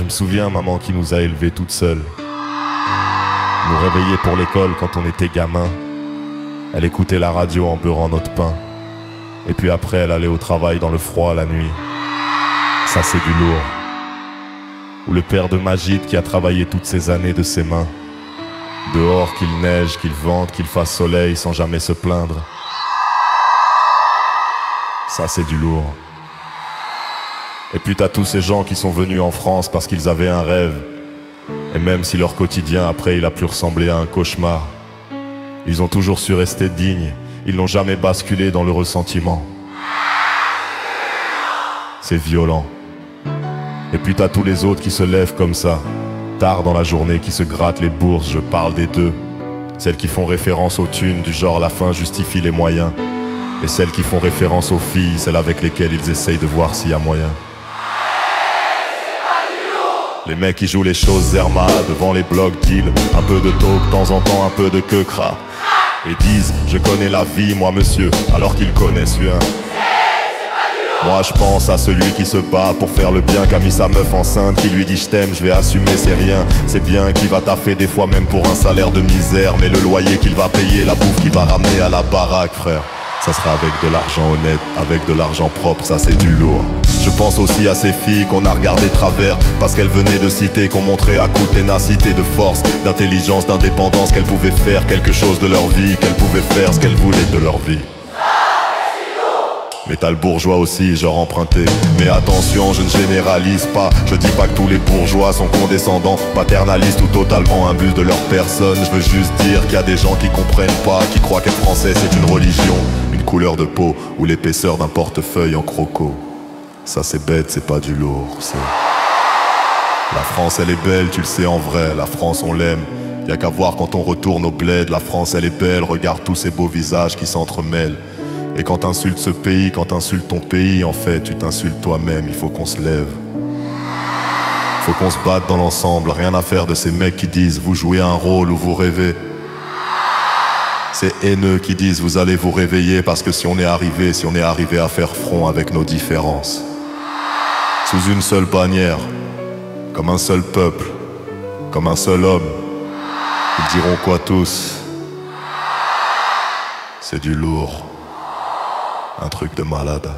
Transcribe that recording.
je me souviens, maman qui nous a élevés toute seule. Nous réveillait pour l'école quand on était gamin. Elle écoutait la radio en beurrant notre pain. Et puis après, elle allait au travail dans le froid la nuit. Ça, c'est du lourd. Ou le père de Magid qui a travaillé toutes ces années de ses mains. Dehors, qu'il neige, qu'il vente, qu'il fasse soleil sans jamais se plaindre. Ça, c'est du lourd. Et puis t'as tous ces gens qui sont venus en France parce qu'ils avaient un rêve. Et même si leur quotidien après il a pu ressembler à un cauchemar, ils ont toujours su rester dignes. Ils n'ont jamais basculé dans le ressentiment. C'est violent. Et puis t'as tous les autres qui se lèvent comme ça, tard dans la journée, qui se grattent les bourses, je parle des deux. Celles qui font référence aux thunes, du genre la fin justifie les moyens. Et celles qui font référence aux filles, celles avec lesquelles ils essayent de voir s'il y a moyen. Les mecs qui jouent les choses Zerma devant les blocs deal. Un peu de taupe, de temps en temps un peu de quecra. Et disent, je connais la vie moi monsieur, alors qu'ils connaissent rien. Moi je pense à celui qui se bat pour faire le bien, qu'a mis sa meuf enceinte, qui lui dit je t'aime, je vais assumer, c'est rien. C'est bien qu'il va taffer des fois même pour un salaire de misère, mais le loyer qu'il va payer, la bouffe qu'il va ramener à la baraque, frère, ça sera avec de l'argent honnête, avec de l'argent propre, ça c'est du lourd. Je pense aussi à ces filles qu'on a regardé travers, parce qu'elles venaient de cités qu'on montrait à coups de ténacité, de force, d'intelligence, d'indépendance, qu'elles pouvaient faire quelque chose de leur vie, qu'elles pouvaient faire ce qu'elles voulaient de leur vie. Mais t'as le bourgeois aussi, genre emprunté. Mais attention, je ne généralise pas. Je dis pas que tous les bourgeois sont condescendants, paternalistes ou totalement imbus de leur personne. Je veux juste dire qu'il y a des gens qui comprennent pas, qui croient qu'être français c'est une religion, une couleur de peau ou l'épaisseur d'un portefeuille en croco. Ça c'est bête, c'est pas du lourd, c'est... La France elle est belle, tu le sais en vrai, la France on l'aime. Y'a qu'à voir quand on retourne au bled, la France elle est belle, regarde tous ces beaux visages qui s'entremêlent. Et quand t'insultes ce pays, quand t'insultes ton pays, en fait, tu t'insultes toi-même, il faut qu'on se lève. Faut qu'on se batte dans l'ensemble, rien à faire de ces mecs qui disent vous jouez un rôle ou vous rêvez. Ces haineux qui disent vous allez vous réveiller parce que si on est arrivé à faire front avec nos différences, sous une seule bannière, comme un seul peuple, comme un seul homme, ils diront quoi tous? C'est du lourd. Un truc de malade.